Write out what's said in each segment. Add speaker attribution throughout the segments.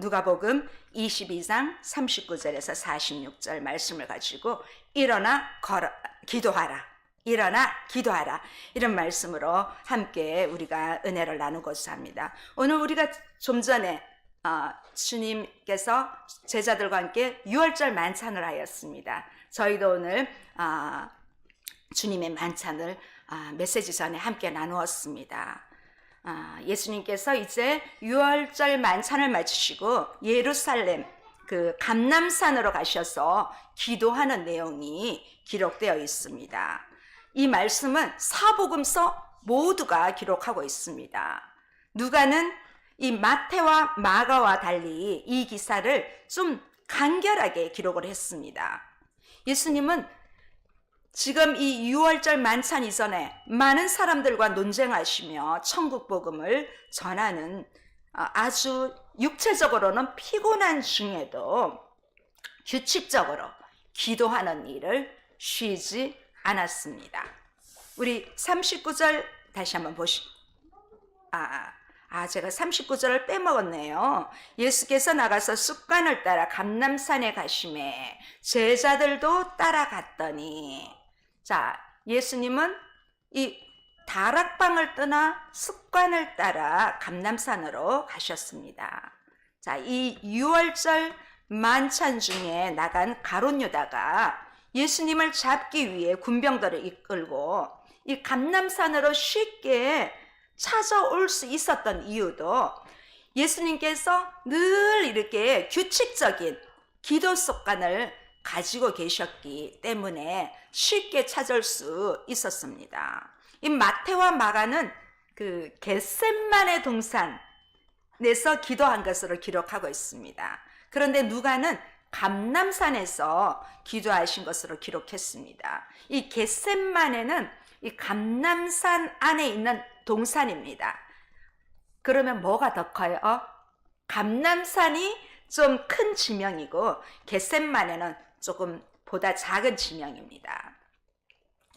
Speaker 1: 누가복음 22장 39절에서 46절 말씀을 가지고 일어나 기도하라. 일어나 기도하라. 이런 말씀으로 함께 우리가 은혜를 나누고자 합니다. 오늘 우리가 좀 전에 주님께서 제자들과 함께 유월절 만찬을 하였습니다. 저희도 오늘 주님의 만찬을 메시지 전에 함께 나누었습니다. 예수님께서 이제 유월절 만찬을 마치시고 예루살렘 그 감람산으로 가셔서 기도하는 내용이 기록되어 있습니다. 이 말씀은 사복음서 모두가 기록하고 있습니다. 누가는 이 마태와 마가와 달리 이 기사를 좀 간결하게 기록을 했습니다. 예수님은 지금 이 유월절 만찬 이전에 많은 사람들과 논쟁하시며 천국 복음을 전하는 아주 육체적으로는 피곤한 중에도 규칙적으로 기도하는 일을 쉬지 않았습니다. 우리 39절 다시 한번 제가 39절을 빼먹었네요. 예수께서 나가서 습관을 따라 감람산에 가시매 제자들도 따라갔더니, 자, 예수님은 이 다락방을 떠나 습관을 따라 감람산으로 가셨습니다. 자, 이 유월절 만찬 중에 나간 가룟 유다가 예수님을 잡기 위해 군병들을 이끌고 이 감람산으로 쉽게 찾아올 수 있었던 이유도 예수님께서 늘 이렇게 규칙적인 기도 습관을 가지고 계셨기 때문에 쉽게 찾을 수 있었습니다. 이 마태와 마가는 그 겟셋마네 동산에서 기도한 것으로 기록하고 있습니다. 그런데 누가는 감람산에서 기도하신 것으로 기록했습니다. 이 겟셋마네는 이 감람산 안에 있는 동산입니다. 그러면 뭐가 더 커요? 감람산이 좀 큰 지명이고 겟셋마네는 조금 보다 작은 지명입니다.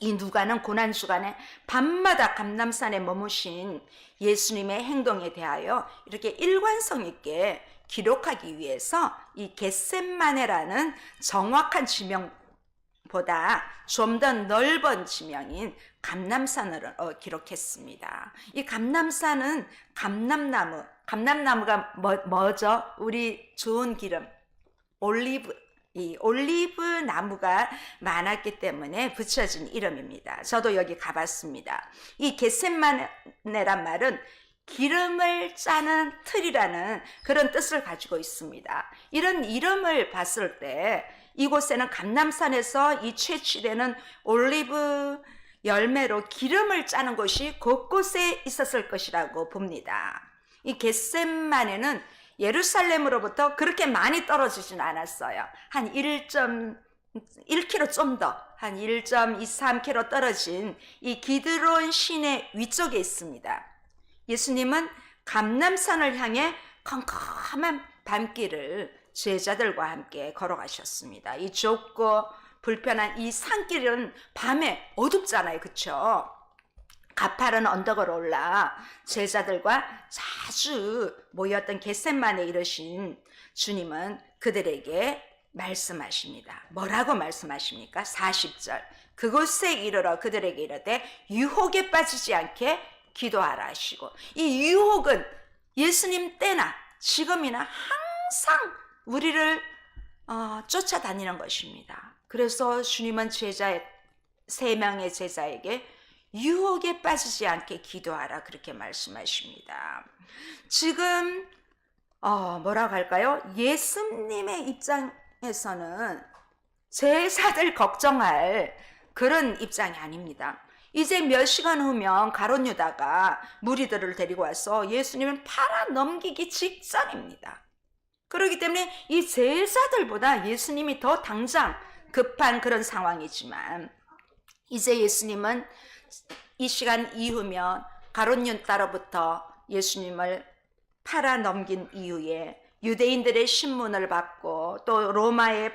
Speaker 1: 이 누가는 고난 주간에 밤마다 감람산에 머무신 예수님의 행동에 대하여 이렇게 일관성 있게 기록하기 위해서 이 겟셋마네라는 정확한 지명보다 좀 더 넓은 지명인 감람산을 기록했습니다. 이 감람산은 감람나무가 뭐죠? 우리 좋은 기름, 이 올리브 나무가 많았기 때문에 붙여진 이름입니다. 저도 여기 가봤습니다. 이 겟셋마네란 말은 기름을 짜는 틀이라는 그런 뜻을 가지고 있습니다. 이런 이름을 봤을 때 이곳에는 감람산에서 이 채취되는 올리브 열매로 기름을 짜는 곳이 곳곳에 있었을 것이라고 봅니다. 이 겟셋마네는 예루살렘으로부터 그렇게 많이 떨어지진 않았어요. 한 1.1km 좀 더, 한 1.23km 떨어진 이 기드론 시내 위쪽에 있습니다. 예수님은 감람산을 향해 컴컴한 밤길을 제자들과 함께 걸어가셨습니다. 이 좁고 불편한 이 산길은 밤에 어둡잖아요. 그렇죠? 가파른 언덕을 올라 제자들과 자주 모였던 겟셋마네에 이르신 주님은 그들에게 말씀하십니다. 뭐라고 말씀하십니까? 40절. 그곳에 이르러 그들에게 이르되 유혹에 빠지지 않게 기도하라 하시고, 이 유혹은 예수님 때나 지금이나 항상 우리를 쫓아다니는 것입니다. 그래서 주님은 세 명의 제자에게 유혹에 빠지지 않게 기도하라 그렇게 말씀하십니다. 지금 뭐라고 할까요? 예수님의 입장에서는 제자들 걱정할 그런 입장이 아닙니다. 이제 몇 시간 후면 가룟 유다가 무리들을 데리고 와서 예수님을 팔아 넘기기 직전입니다. 그렇기 때문에 이 제자들보다 예수님이 더 당장 급한 그런 상황이지만, 이제 예수님은 이 시간 이후면 가룟 유다로부터 예수님을 팔아 넘긴 이후에 유대인들의 신문을 받고 또 로마의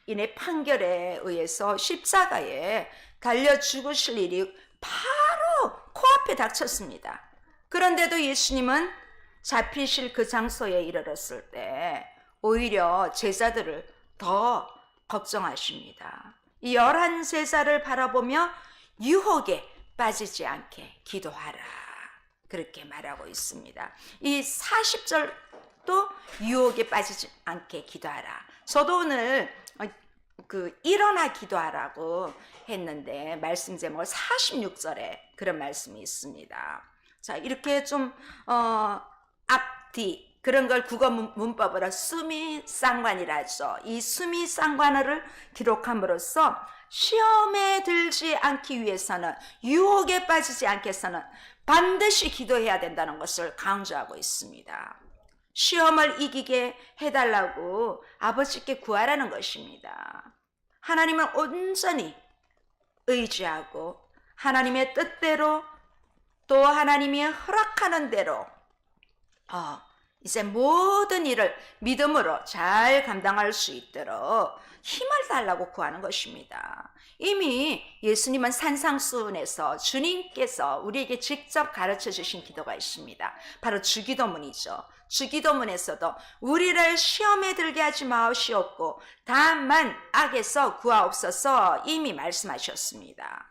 Speaker 1: 인의 판결에 의해서 십자가에 달려 죽으실 일이 바로 코앞에 닥쳤습니다. 그런데도 예수님은 잡히실 그 장소에 이르렀을 때 오히려 제자들을 더 걱정하십니다. 이 11제자를 바라보며 유혹에 빠지지 않게 기도하라. 그렇게 말하고 있습니다. 이 40절도 유혹에 빠지지 않게 기도하라. 저도 오늘 일어나 기도하라고 했는데 말씀 제목을 46절에 그런 말씀이 있습니다. 자, 이렇게 좀 앞뒤 그런 걸 국어 문법으로 수미상관이라죠. 이 수미상관어를 기록함으로써 시험에 들지 않기 위해서는, 유혹에 빠지지 않기 위해서는 반드시 기도해야 된다는 것을 강조하고 있습니다. 시험을 이기게 해달라고 아버지께 구하라는 것입니다. 하나님을 온전히 의지하고 하나님의 뜻대로 또 하나님이 허락하는 대로 이제 모든 일을 믿음으로 잘 감당할 수 있도록 힘을 달라고 구하는 것입니다. 이미 예수님은 산상수훈에서 주님께서 우리에게 직접 가르쳐 주신 기도가 있습니다. 바로 주기도문이죠. 주기도문에서도 우리를 시험에 들게 하지 마옵시옵고 다만 악에서 구하옵소서 이미 말씀하셨습니다.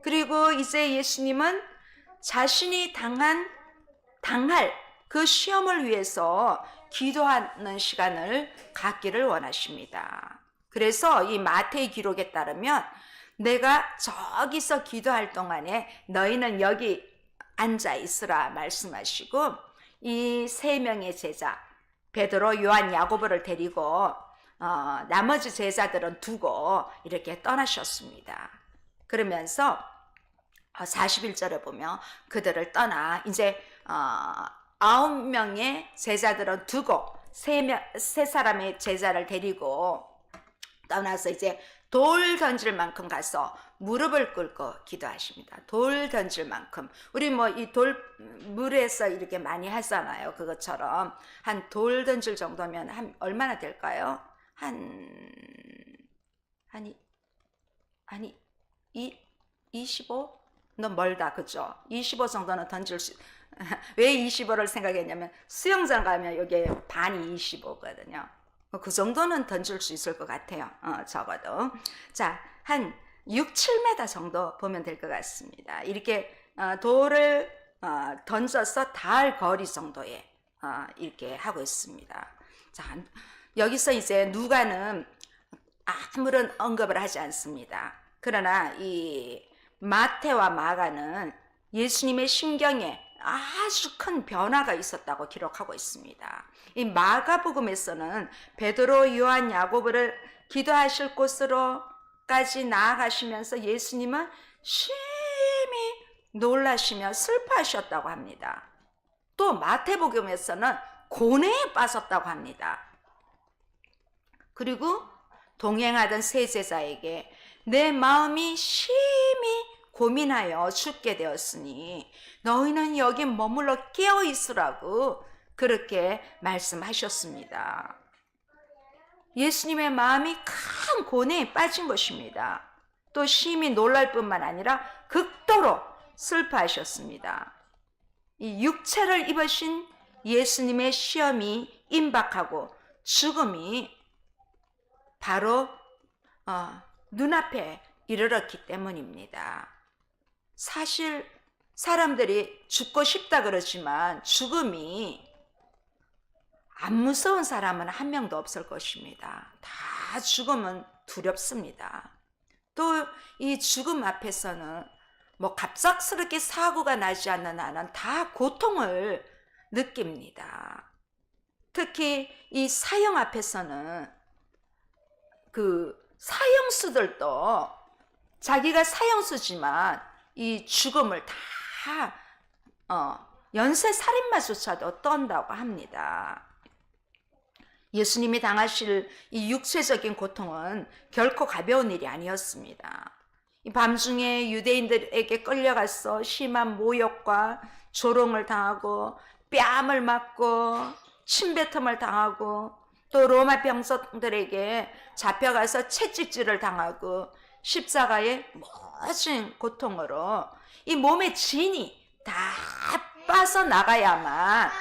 Speaker 1: 그리고 이제 예수님은 자신이 당할 그 시험을 위해서 기도하는 시간을 갖기를 원하십니다. 그래서 이 마태의 기록에 따르면 내가 저기서 기도할 동안에 너희는 여기 앉아 있으라 말씀하시고 이 3명의 제자 베드로, 요한, 야고보를 데리고 나머지 제자들은 두고 이렇게 떠나셨습니다. 그러면서 41절에 보면 그들을 떠나 이제 9명의 제자들은 두고 세 사람의 제자를 데리고 떠나서 이제 돌 던질 만큼 가서 무릎을 꿇고 기도하십니다. 돌 던질 만큼. 우리 뭐 이 물에서 이렇게 많이 하잖아요. 그것처럼 한 돌 던질 정도면 한 얼마나 될까요? 한 25? 너무 멀다, 그죠? 25 정도는 던질 수. 왜 25를 생각했냐면 수영장 가면 여기 반이 25거든요. 그 정도는 던질 수 있을 것 같아요. 적어도. 자, 한 6, 7m 정도 보면 될 것 같습니다. 이렇게 돌을 던져서 닿을 거리 정도에 이렇게 하고 있습니다. 자, 여기서 이제 누가는 아무런 언급을 하지 않습니다. 그러나 이 마태와 마가는 예수님의 심경에 아주 큰 변화가 있었다고 기록하고 있습니다. 이 마가복음에서는 베드로, 요한, 야고보를 기도하실 곳으로까지 나아가시면서 예수님은 심히 놀라시며 슬퍼하셨다고 합니다. 또 마태복음에서는 고뇌에 빠졌다고 합니다. 그리고 동행하던 세 제자에게 내 마음이 심히 고민하여 죽게 되었으니 너희는 여기 머물러 깨어 있으라고 그렇게 말씀하셨습니다. 예수님의 마음이 큰 고뇌에 빠진 것입니다. 또 심히 놀랄 뿐만 아니라 극도로 슬퍼하셨습니다. 이 육체를 입으신 예수님의 시험이 임박하고 죽음이 바로 눈앞에 이르렀기 때문입니다. 사실 사람들이 죽고 싶다 그러지만 죽음이 안 무서운 사람은 한 명도 없을 것입니다. 다 죽음은 두렵습니다. 또 이 죽음 앞에서는 뭐 갑작스럽게 사고가 나지 않는 한은 다 고통을 느낍니다. 특히 이 사형 앞에서는 그 사형수들도 자기가 사형수지만 이 죽음을 다 연쇄살인마조차도 떤다고 합니다. 예수님이 당하실 이 육체적인 고통은 결코 가벼운 일이 아니었습니다. 이 밤중에 유대인들에게 끌려가서 심한 모욕과 조롱을 당하고 뺨을 맞고 침뱉음을 당하고 또 로마 병사들에게 잡혀가서 채찍질을 당하고 십자가의 모진 고통으로 이 몸의 진이 다 빠져나가야만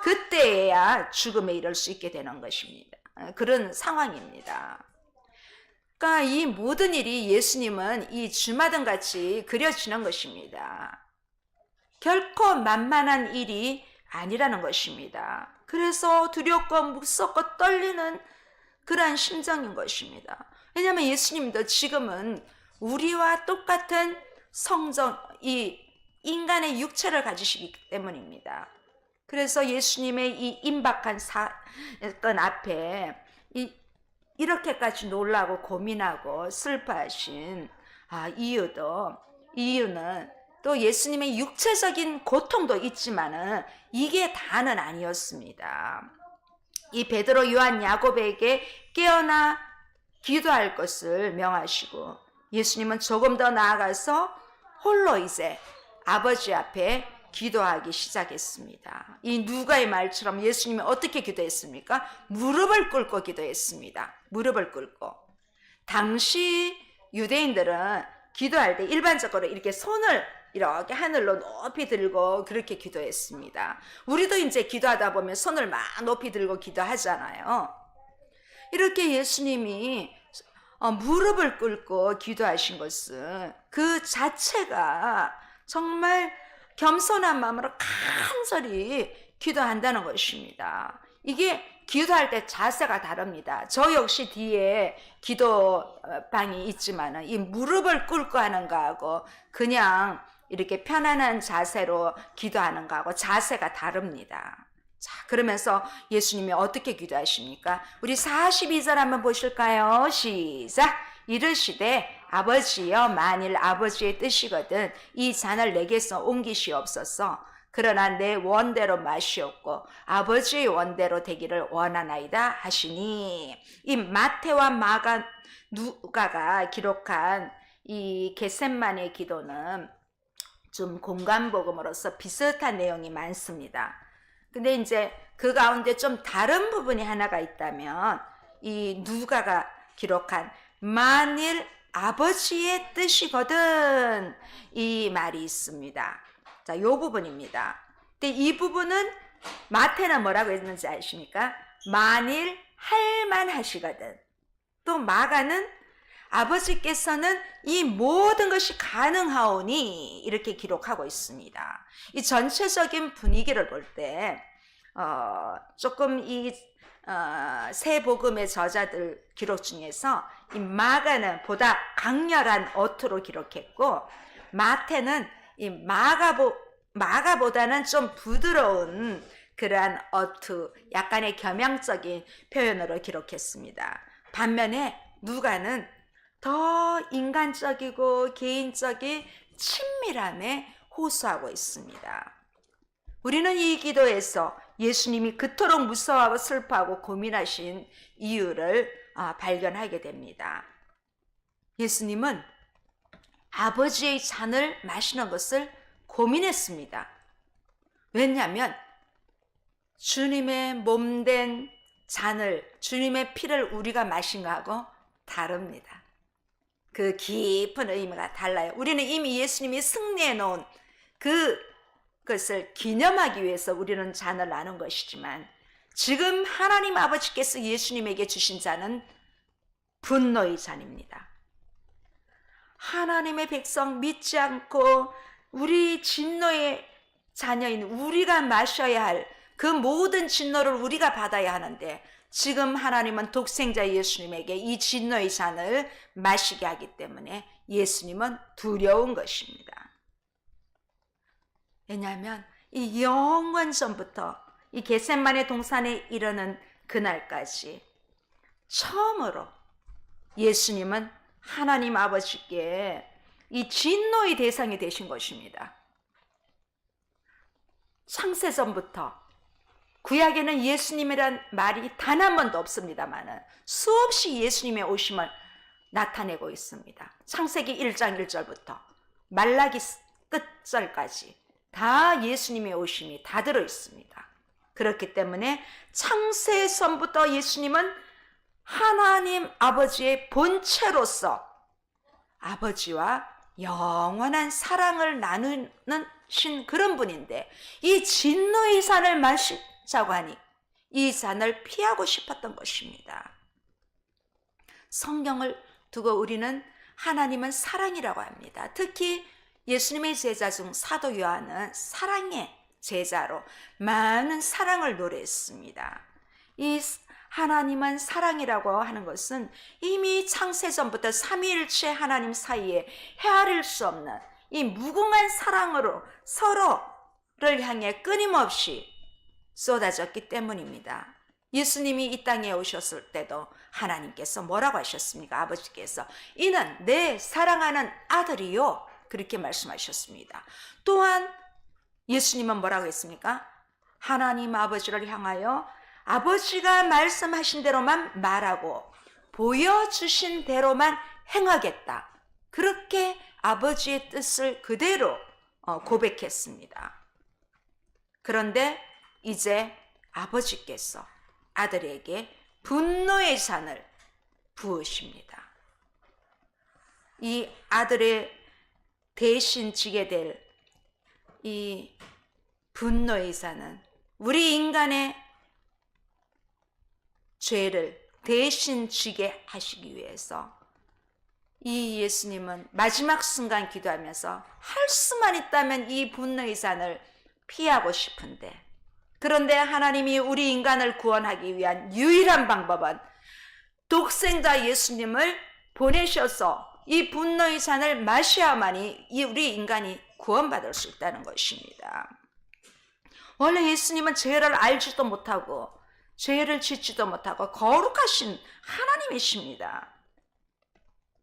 Speaker 1: 그때야 죽음에 이를 수 있게 되는 것입니다. 그런 상황입니다. 그러니까 이 모든 일이 예수님은 이 주마등 같이 그려지는 것입니다. 결코 만만한 일이 아니라는 것입니다. 그래서 두렵고 무섭고 떨리는 그러한 심정인 것입니다. 왜냐하면 예수님도 지금은 우리와 똑같은 성정, 이 인간의 육체를 가지시기 때문입니다. 그래서 예수님의 이 임박한 사건 앞에 이렇게까지 놀라고 고민하고 슬퍼하신 이유는 또 예수님의 육체적인 고통도 있지만은 이게 다는 아니었습니다. 이 베드로, 요한, 야곱에게 깨어나 기도할 것을 명하시고 예수님은 조금 더 나아가서 홀로 이제 아버지 앞에 기도하기 시작했습니다. 이 누가의 말처럼 예수님이 어떻게 기도했습니까? 무릎을 꿇고 기도했습니다. 무릎을 꿇고. 당시 유대인들은 기도할 때 일반적으로 이렇게 손을 이렇게 하늘로 높이 들고 그렇게 기도했습니다. 우리도 이제 기도하다 보면 손을 막 높이 들고 기도하잖아요. 이렇게 예수님이 무릎을 꿇고 기도하신 것은 그 자체가 정말 겸손한 마음으로 간절히 기도한다는 것입니다. 이게 기도할 때 자세가 다릅니다. 저 역시 뒤에 기도방이 있지만 이 무릎을 꿇고 하는 거하고 그냥 이렇게 편안한 자세로 기도하는 거하고 자세가 다릅니다. 자, 그러면서 예수님이 어떻게 기도하십니까? 우리 42절 한번 보실까요? 시작! 이르시되 아버지여, 만일 아버지의 뜻이거든 이 잔을 내게서 옮기시옵소서. 그러나 내 원대로 마시옵고 아버지의 원대로 되기를 원하나이다 하시니, 이 마태와 마가, 누가가 기록한 이 겟셋마네 기도는 좀 공간복음으로서 비슷한 내용이 많습니다. 근데 이제 그 가운데 좀 다른 부분이 하나가 있다면 이 누가가 기록한 만일 아버지의 뜻이거든 이 말이 있습니다. 자, 요 부분입니다. 근데 이 부분은 마태는 뭐라고 했는지 아십니까? 만일 할만하시거든. 또 마가는 아버지께서는 이 모든 것이 가능하오니 이렇게 기록하고 있습니다. 이 전체적인 분위기를 볼 때 조금 이 세 복음의 저자들 기록 중에서 이 마가는 보다 강렬한 어투로 기록했고 마태는 이 마가보다는 좀 부드러운 그러한 어투, 약간의 겸양적인 표현으로 기록했습니다. 반면에 누가는 더 인간적이고 개인적인 친밀함에 호소하고 있습니다. 우리는 이 기도에서 예수님이 그토록 무서워하고 슬퍼하고 고민하신 이유를 발견하게 됩니다. 예수님은 아버지의 잔을 마시는 것을 고민했습니다. 왜냐하면 주님의 몸된 잔을, 주님의 피를 우리가 마신 거하고 다릅니다. 그 깊은 의미가 달라요. 우리는 이미 예수님이 승리해 놓은 그것을 기념하기 위해서 우리는 잔을 나눈 것이지만 지금 하나님 아버지께서 예수님에게 주신 잔은 분노의 잔입니다. 하나님의 백성 믿지 않고 우리 진노의 자녀인 우리가 마셔야 할 그 모든 진노를 우리가 받아야 하는데 지금 하나님은 독생자 예수님에게 이 진노의 잔을 마시게 하기 때문에 예수님은 두려운 것입니다. 왜냐하면 이 영원 전부터 이 겟셋마네 동산에 이르는 그날까지 처음으로 예수님은 하나님 아버지께 이 진노의 대상이 되신 것입니다. 창세전부터 구약에는 예수님이란 말이 단 한 번도 없습니다만 수없이 예수님의 오심을 나타내고 있습니다. 창세기 1장 1절부터 말라기 끝절까지 다 예수님의 오심이 다 들어 있습니다. 그렇기 때문에 창세전부터 예수님은 하나님 아버지의 본체로서 아버지와 영원한 사랑을 나누는 그런 분인데 이 진노의 잔을 마실 자고 하니 이 잔을 피하고 싶었던 것입니다. 성경을 두고 우리는 하나님은 사랑이라고 합니다. 특히 예수님의 제자 중 사도 요한은 사랑의 제자로 많은 사랑을 노래했습니다. 이 하나님은 사랑이라고 하는 것은 이미 창세전부터 삼위일체 하나님 사이에 헤아릴 수 없는 이 무궁한 사랑으로 서로를 향해 끊임없이 쏟아졌기 때문입니다. 예수님이 이 땅에 오셨을 때도 하나님께서 뭐라고 하셨습니까? 아버지께서 이는 내 사랑하는 아들이요, 그렇게 말씀하셨습니다. 또한 예수님은 뭐라고 했습니까? 하나님 아버지를 향하여 아버지가 말씀하신 대로만 말하고 보여주신 대로만 행하겠다, 그렇게 아버지의 뜻을 그대로 고백했습니다. 그런데 이제 아버지께서 아들에게 분노의 잔을 부으십니다. 이 아들의 대신 지게 될 이 분노의 잔은 우리 인간의 죄를 대신 지게 하시기 위해서 이 예수님은 마지막 순간 기도하면서 할 수만 있다면 이 분노의 잔을 피하고 싶은데, 그런데 하나님이 우리 인간을 구원하기 위한 유일한 방법은 독생자 예수님을 보내셔서 이 분노의 잔을 마셔야만이 우리 인간이 구원받을 수 있다는 것입니다. 원래 예수님은 죄를 알지도 못하고 죄를 짓지도 못하고 거룩하신 하나님이십니다.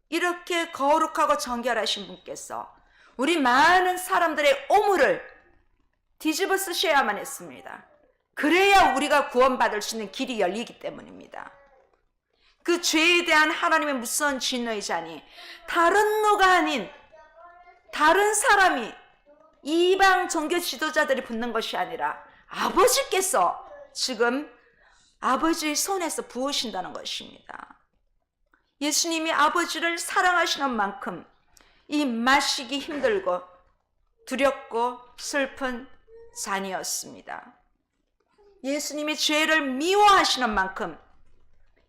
Speaker 1: 이렇게 거룩하고 정결하신 분께서 우리 많은 사람들의 오물을 뒤집어 쓰셔야만 했습니다. 그래야 우리가 구원받을 수 있는 길이 열리기 때문입니다. 그 죄에 대한 하나님의 무서운 진노의 잔이 다른 누가 아닌 다른 사람이, 이방 종교 지도자들이 붓는 것이 아니라 아버지께서 지금 아버지의 손에서 부으신다는 것입니다. 예수님이 아버지를 사랑하시는 만큼 이 마시기 힘들고 두렵고 슬픈 잔이었습니다. 예수님이 죄를 미워하시는 만큼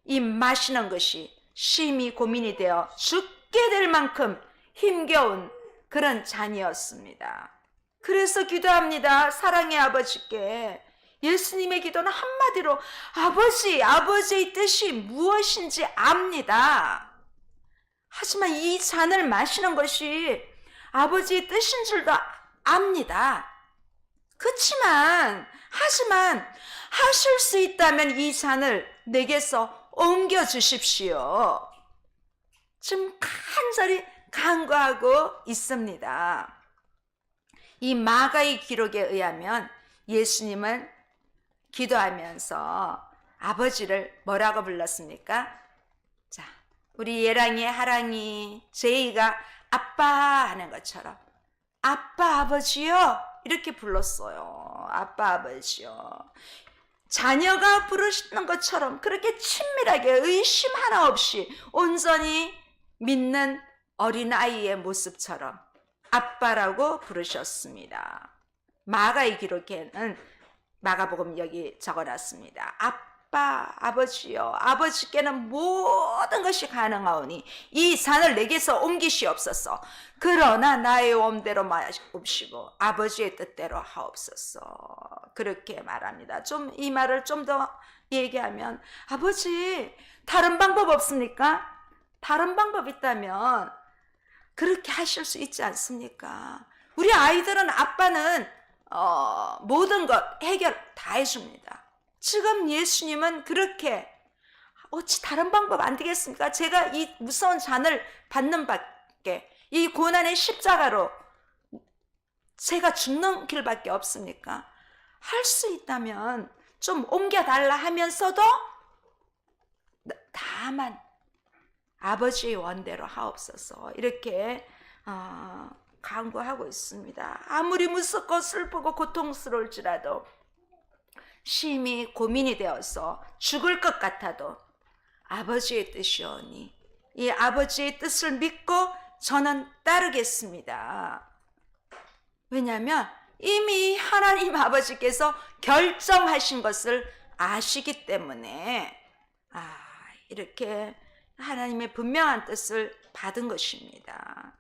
Speaker 1: 이 마시는 것이 심히 고민이 되어 죽게 될 만큼 힘겨운 그런 잔이었습니다. 그래서 기도합니다. 사랑의 아버지께. 예수님의 기도는 한마디로 아버지의 뜻이 무엇인지 압니다. 하지만 이 잔을 마시는 것이 아버지의 뜻인 줄도 압니다. 하지만 하실 수 있다면 이 잔을 내게서 옮겨 주십시오. 지금 간절히 간구하고 있습니다. 이 마가의 기록에 의하면 예수님은 기도하면서 아버지를 뭐라고 불렀습니까? 자, 우리 예랑이, 하랑이, 제이가 아빠 하는 것처럼 아빠, 아버지요, 이렇게 불렀어요. 아빠, 아버지요. 자녀가 부르시는 것처럼 그렇게 친밀하게 의심 하나 없이 온전히 믿는 어린아이의 모습처럼 아빠라고 부르셨습니다. 마가의 기록에는 마가복음 여기 적어놨습니다. 아빠, 아버지요, 아버지께는 모든 것이 가능하오니 이 산을 내게서 옮기시옵소서. 그러나 나의 옴대로 마옵시고 아버지의 뜻대로 하옵소서. 그렇게 말합니다. 좀 이 말을 좀 더 얘기하면, 아버지 다른 방법 없습니까? 다른 방법 있다면 그렇게 하실 수 있지 않습니까? 우리 아이들은 아빠는 모든 것 해결 다 해줍니다. 지금 예수님은 그렇게 어찌 다른 방법 안 되겠습니까? 제가 이 무서운 잔을 받는 밖에, 이 고난의 십자가로 제가 죽는 길밖에 없습니까? 할 수 있다면 좀 옮겨달라 하면서도 다만 아버지의 원대로 하옵소서, 이렇게 간구하고 있습니다. 아무리 무섭고 슬프고 고통스러울지라도, 심히 고민이 되어서 죽을 것 같아도 아버지의 뜻이오니 이 아버지의 뜻을 믿고 저는 따르겠습니다. 왜냐하면 이미 하나님 아버지께서 결정하신 것을 아시기 때문에 이렇게 하나님의 분명한 뜻을 받은 것입니다.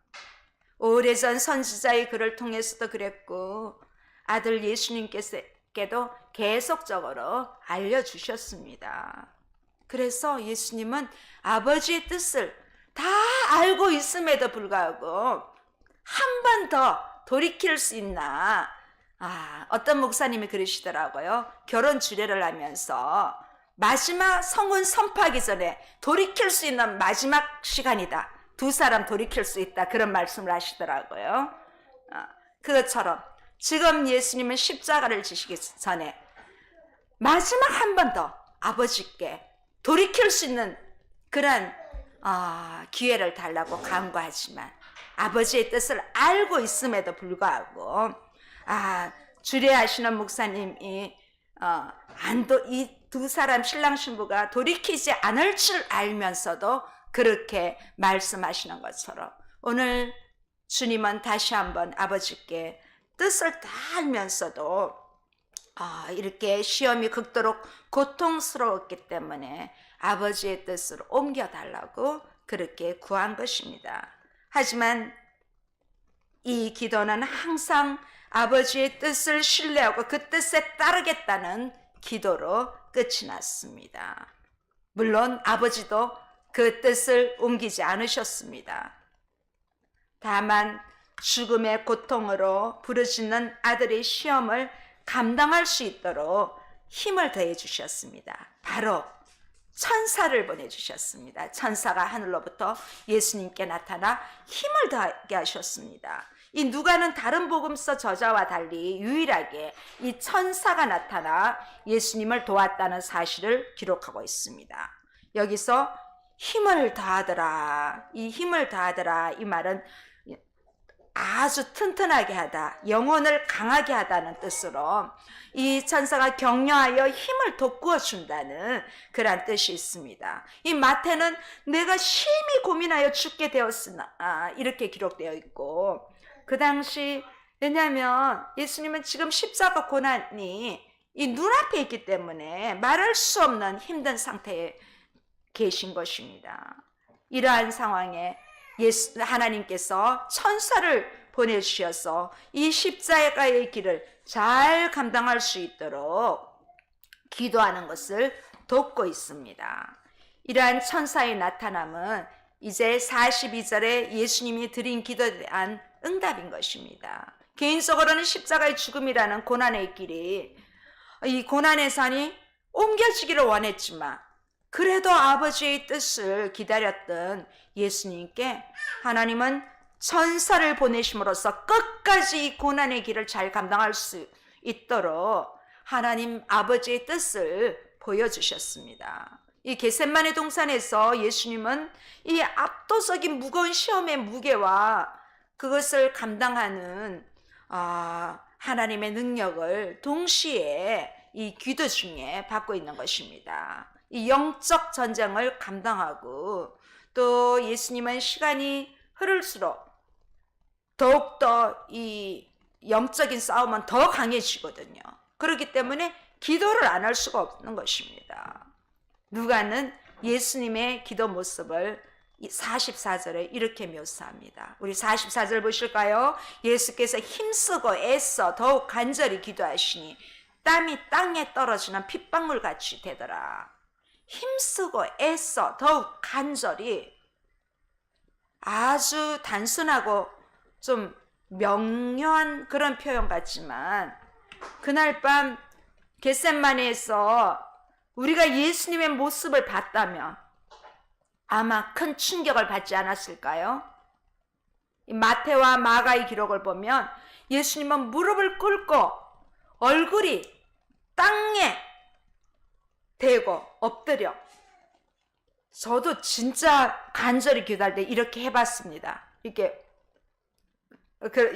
Speaker 1: 오래전 선지자의 글을 통해서도 그랬고 아들 예수님께도 계속적으로 알려주셨습니다. 그래서 예수님은 아버지의 뜻을 다 알고 있음에도 불구하고 한 번 더 돌이킬 수 있나? 어떤 목사님이 그러시더라고요. 결혼 주례를 하면서 마지막 성혼 선포하기 전에 돌이킬 수 있는 마지막 시간이다. 두 사람 돌이킬 수 있다. 그런 말씀을 하시더라고요. 그것처럼 지금 예수님은 십자가를 지시기 전에 마지막 한 번 더 아버지께 돌이킬 수 있는 그런 기회를 달라고 간구하지만 아버지의 뜻을 알고 있음에도 불구하고 주례하시는 목사님이 이 두 사람 신랑 신부가 돌이키지 않을 줄 알면서도 그렇게 말씀하시는 것처럼 오늘 주님은 다시 한번 아버지께 뜻을 다 알면서도 이렇게 시험이 극도록 고통스러웠기 때문에 아버지의 뜻을 옮겨달라고 그렇게 구한 것입니다. 하지만 이 기도는 항상 아버지의 뜻을 신뢰하고 그 뜻에 따르겠다는 기도로 끝이 났습니다. 물론 아버지도 그 뜻을 옮기지 않으셨습니다. 다만 죽음의 고통으로 부르짖는 아들의 시험을 감당할 수 있도록 힘을 더해 주셨습니다. 바로 천사를 보내주셨습니다. 천사가 하늘로부터 예수님께 나타나 힘을 더하게 하셨습니다. 이 누가는 다른 복음서 저자와 달리 유일하게 이 천사가 나타나 예수님을 도왔다는 사실을 기록하고 있습니다. 여기서 힘을 더하더라, 이 힘을 더하더라, 이 말은 아주 튼튼하게 하다, 영혼을 강하게 하다는 뜻으로 이 천사가 격려하여 힘을 돋구어 준다는 그런 뜻이 있습니다. 이 마태는 내가 심히 고민하여 죽게 되었으나 이렇게 기록되어 있고, 그 당시 왜냐하면 예수님은 지금 십자가 고난이 이 눈앞에 있기 때문에 말할 수 없는 힘든 상태에 계신 것입니다. 이러한 상황에 하나님께서 천사를 보내주셔서 이 십자가의 길을 잘 감당할 수 있도록 기도하는 것을 돕고 있습니다. 이러한 천사의 나타남은 이제 42절에 예수님이 드린 기도에 대한 응답인 것입니다. 개인적으로는 십자가의 죽음이라는 고난의 길이, 이 고난의 산이 옮겨지기를 원했지만 그래도 아버지의 뜻을 기다렸던 예수님께 하나님은 천사를 보내심으로써 끝까지 이 고난의 길을 잘 감당할 수 있도록 하나님 아버지의 뜻을 보여주셨습니다. 이 겟세마네 동산에서 예수님은 이 압도적인 무거운 시험의 무게와 그것을 감당하는 하나님의 능력을 동시에 이 기도 중에 받고 있는 것입니다. 이 영적 전쟁을 감당하고 또 예수님은 시간이 흐를수록 더욱더 이 영적인 싸움은 더 강해지거든요. 그렇기 때문에 기도를 안 할 수가 없는 것입니다. 누가는 예수님의 기도 모습을 44절에 이렇게 묘사합니다. 우리 44절 보실까요? 예수께서 힘쓰고 애써 더욱 간절히 기도하시니 땀이 땅에 떨어지는 핏방울 같이 되더라. 힘쓰고 애써 더욱 간절히, 아주 단순하고 좀 명료한 그런 표현 같지만 그날 밤 겟세마네에서 우리가 예수님의 모습을 봤다면 아마 큰 충격을 받지 않았을까요? 마태와 마가의 기록을 보면 예수님은 무릎을 꿇고 얼굴이 땅에 대고 엎드려, 저도 진짜 간절히 기도할 때 이렇게 해봤습니다. 이렇게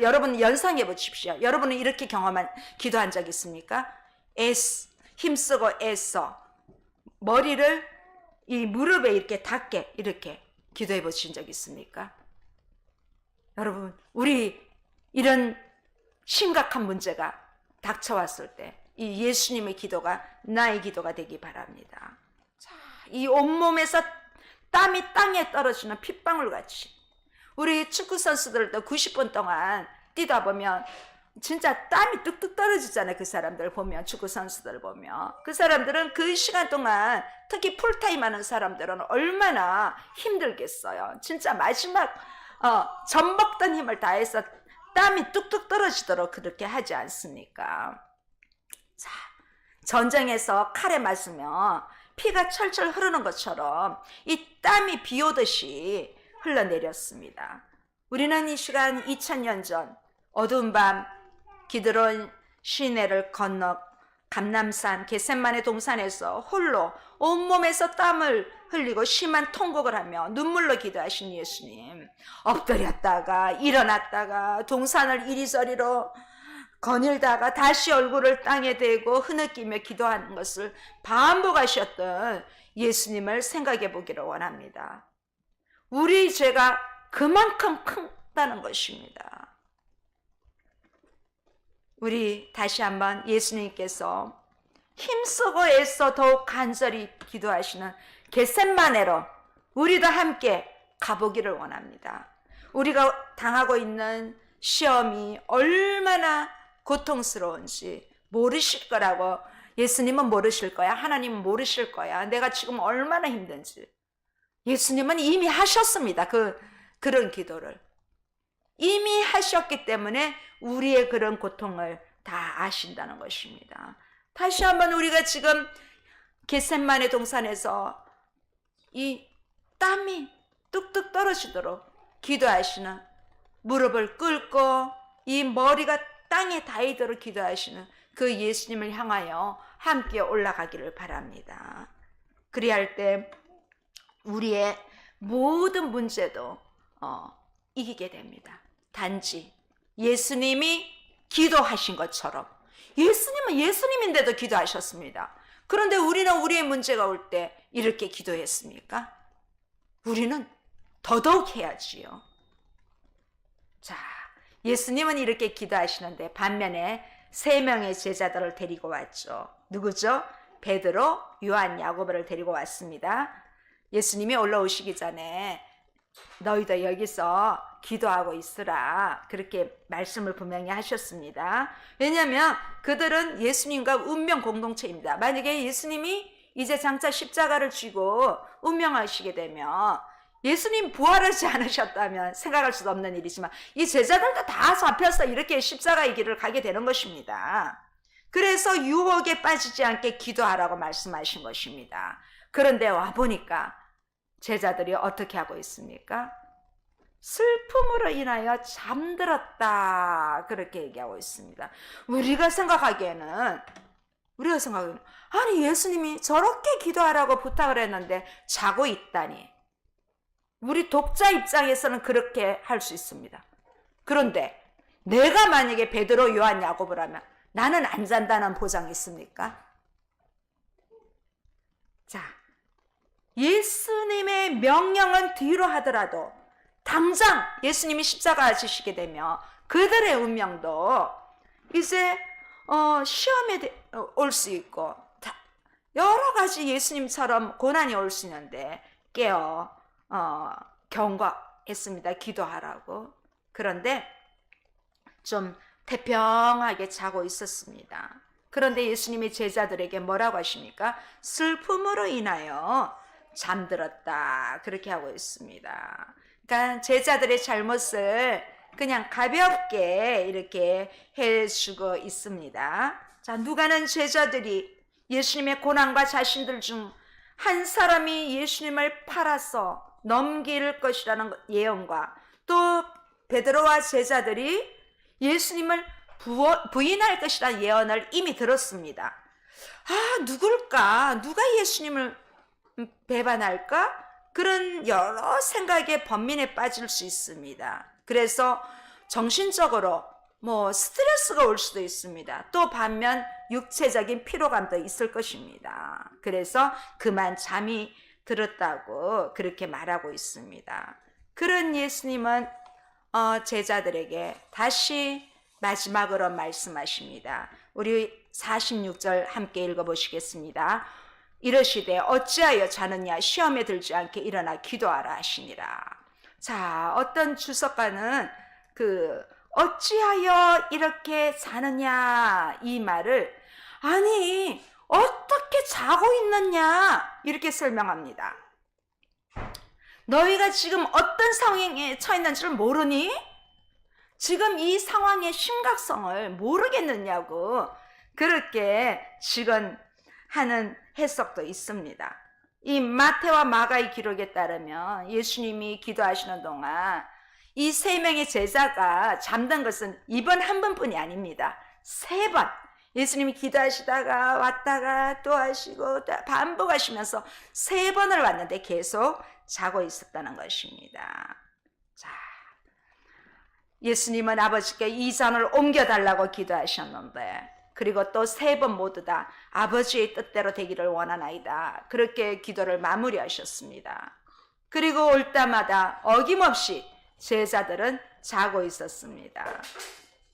Speaker 1: 여러분 연상해 보십시오. 여러분은 이렇게 기도한 적 있습니까? 힘쓰고 애써 머리를 이 무릎에 이렇게 닿게 이렇게 기도해 보신 적 있습니까? 여러분, 우리 이런 심각한 문제가 닥쳐왔을 때 이 예수님의 기도가 나의 기도가 되기 바랍니다. 자, 이 온몸에서 땀이 땅에 떨어지는 핏방울 같이 우리 축구 선수들도 90분 동안 뛰다 보면 진짜 땀이 뚝뚝 떨어지잖아요. 그 사람들 보면, 축구 선수들 보면 그 사람들은 그 시간 동안 특히 풀타임 하는 사람들은 얼마나 힘들겠어요. 진짜 마지막 젖먹던 힘을 다해서 땀이 뚝뚝 떨어지도록 그렇게 하지 않습니까? 자, 전쟁에서 칼에 맞으면 피가 철철 흐르는 것처럼 이 땀이 비 오듯이 흘러내렸습니다. 우리는 이 시간 2000년 전 어두운 밤 기드론 시내를 건너 감람산 겟셋마네 동산에서 홀로 온몸에서 땀을 흘리고 심한 통곡을 하며 눈물로 기도하신 예수님, 엎드렸다가 일어났다가 동산을 이리저리로 거닐다가 다시 얼굴을 땅에 대고 흐느끼며 기도하는 것을 반복하셨던 예수님을 생각해 보기를 원합니다. 우리 죄가 그만큼 크다는 것입니다. 우리 다시 한번 예수님께서 힘쓰고 애써 더욱 간절히 기도하시는 겟셋마네로 우리도 함께 가보기를 원합니다. 우리가 당하고 있는 시험이 얼마나 고통스러운지 모르실 거라고, 예수님은 모르실 거야. 하나님은 모르실 거야. 내가 지금 얼마나 힘든지. 예수님은 이미 하셨습니다. 그런 기도를. 이미 하셨기 때문에 우리의 그런 고통을 다 아신다는 것입니다. 다시 한번 우리가 지금 겟셋마네 동산에서 이 땀이 뚝뚝 떨어지도록 기도하시는, 무릎을 꿇고 이 머리가 땅에 닿이도록 기도하시는 그 예수님을 향하여 함께 올라가기를 바랍니다. 그리할 때 우리의 모든 문제도 이기게 됩니다. 단지 예수님이 기도하신 것처럼, 예수님은 예수님인데도 기도하셨습니다. 그런데 우리는 우리의 문제가 올 때 이렇게 기도했습니까? 우리는 더더욱 해야지요. 자, 예수님은 이렇게 기도하시는데 반면에 3명의 제자들을 데리고 왔죠. 누구죠? 베드로, 요한, 야고보를 데리고 왔습니다. 예수님이 올라오시기 전에 너희도 여기서 기도하고 있으라, 그렇게 말씀을 분명히 하셨습니다. 왜냐하면 그들은 예수님과 운명 공동체입니다. 만약에 예수님이 이제 장차 십자가를 쥐고 운명하시게 되면, 예수님 부활하지 않으셨다면 생각할 수도 없는 일이지만 이 제자들도 다 잡혀서 이렇게 십자가의 길을 가게 되는 것입니다. 그래서 유혹에 빠지지 않게 기도하라고 말씀하신 것입니다. 그런데 와보니까 제자들이 어떻게 하고 있습니까? 슬픔으로 인하여 잠들었다, 그렇게 얘기하고 있습니다. 우리가 생각하기에는 아니 예수님이 저렇게 기도하라고 부탁을 했는데 자고 있다니, 우리 독자 입장에서는 그렇게 할 수 있습니다. 그런데 내가 만약에 베드로, 요한, 야고보라면 나는 안 잔다는 보장이 있습니까? 자, 예수님의 명령은 뒤로 하더라도 당장 예수님이 십자가 지시게 되면 그들의 운명도 이제 시험에 올 수 있고 여러 가지 예수님처럼 고난이 올 수 있는데 깨어 경고했습니다. 기도하라고. 그런데 좀 태평하게 자고 있었습니다. 그런데 예수님이 제자들에게 뭐라고 하십니까? 슬픔으로 인하여 잠들었다, 그렇게 하고 있습니다. 그러니까 제자들의 잘못을 그냥 가볍게 이렇게 해주고 있습니다. 자, 누가는 제자들이 예수님의 고난과 자신들 중 한 사람이 예수님을 팔아서 넘길 것이라는 예언과 또 베드로와 제자들이 예수님을 부인할 것이라는 예언을 이미 들었습니다. 누굴까? 누가 예수님을 배반할까? 그런 여러 생각에 번민에 빠질 수 있습니다. 그래서 정신적으로 스트레스가 올 수도 있습니다. 또 반면 육체적인 피로감도 있을 것입니다. 그래서 그만 잠이 들었다고 그렇게 말하고 있습니다. 그런 예수님은 제자들에게 다시 마지막으로 말씀하십니다. 우리 46절 함께 읽어보시겠습니다. 이러시되 어찌하여 자느냐 시험에 들지 않게 일어나 기도하라 하시니라. 자, 어떤 주석가는 어찌하여 이렇게 자느냐 이 말을 아니 어떻게 자고 있느냐 이렇게 설명합니다. 너희가 지금 어떤 상황에 처해 있는지를 모르니? 지금 이 상황의 심각성을 모르겠느냐고 그렇게 직언하는 해석도 있습니다. 이 마태와 마가의 기록에 따르면 예수님이 기도하시는 동안 이 3명의 제자가 잠든 것은 이번 한 번뿐이 아닙니다. 3번 예수님이 기도하시다가 왔다가 또 하시고 또 반복하시면서 3번을 왔는데 계속 자고 있었다는 것입니다. 자, 예수님은 아버지께 이 잔을 옮겨달라고 기도하셨는데 그리고 또 3번 모두 다 아버지의 뜻대로 되기를 원하나이다. 그렇게 기도를 마무리하셨습니다. 그리고 올 때마다 어김없이 제자들은 자고 있었습니다.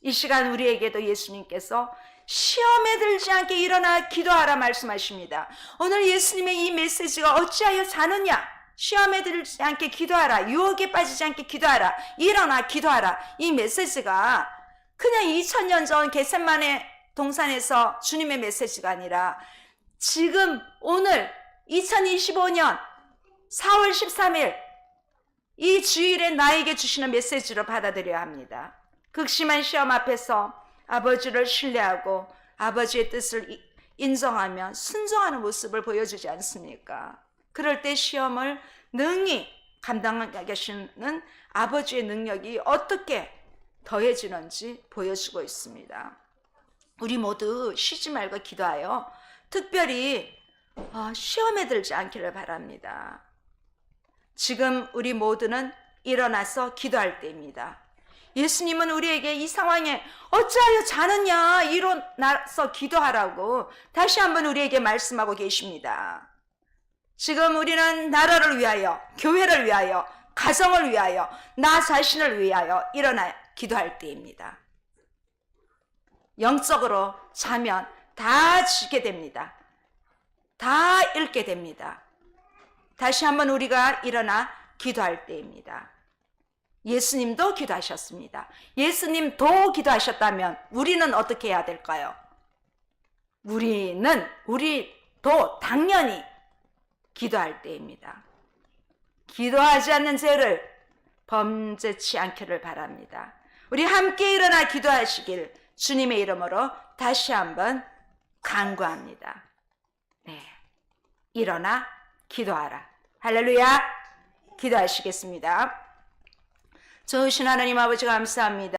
Speaker 1: 이 시간 우리에게도 예수님께서 시험에 들지 않게 일어나 기도하라 말씀하십니다. 오늘 예수님의 이 메시지가 어찌하여 자느냐? 시험에 들지 않게 기도하라. 유혹에 빠지지 않게 기도하라. 일어나 기도하라. 이 메시지가 그냥 2000년 전 겟세마네 동산에서 주님의 메시지가 아니라 지금 오늘 2025년 4월 13일 이 주일에 나에게 주시는 메시지로 받아들여야 합니다. 극심한 시험 앞에서 아버지를 신뢰하고 아버지의 뜻을 인정하며 순종하는 모습을 보여주지 않습니까? 그럴 때 시험을 능히 감당하게 하시는 아버지의 능력이 어떻게 더해지는지 보여주고 있습니다. 우리 모두 쉬지 말고 기도하여 특별히 시험에 들지 않기를 바랍니다. 지금 우리 모두는 일어나서 기도할 때입니다. 예수님은 우리에게 이 상황에 어찌하여 자느냐 일어나서 기도하라고 다시 한번 우리에게 말씀하고 계십니다. 지금 우리는 나라를 위하여, 교회를 위하여, 가정을 위하여, 나 자신을 위하여 일어나 기도할 때입니다. 영적으로 자면 다 지게 됩니다. 다 잃게 됩니다. 다시 한번 우리가 일어나 기도할 때입니다. 예수님도 기도하셨습니다. 예수님도 기도하셨다면 우리는 어떻게 해야 될까요? 우리도 당연히 기도할 때입니다. 기도하지 않는 죄를 범죄치 않기를 바랍니다. 우리 함께 일어나 기도하시길 주님의 이름으로 다시 한번 간구합니다. 네, 일어나 기도하라. 할렐루야. 기도하시겠습니다. 좋으신 하나님 아버지 감사합니다.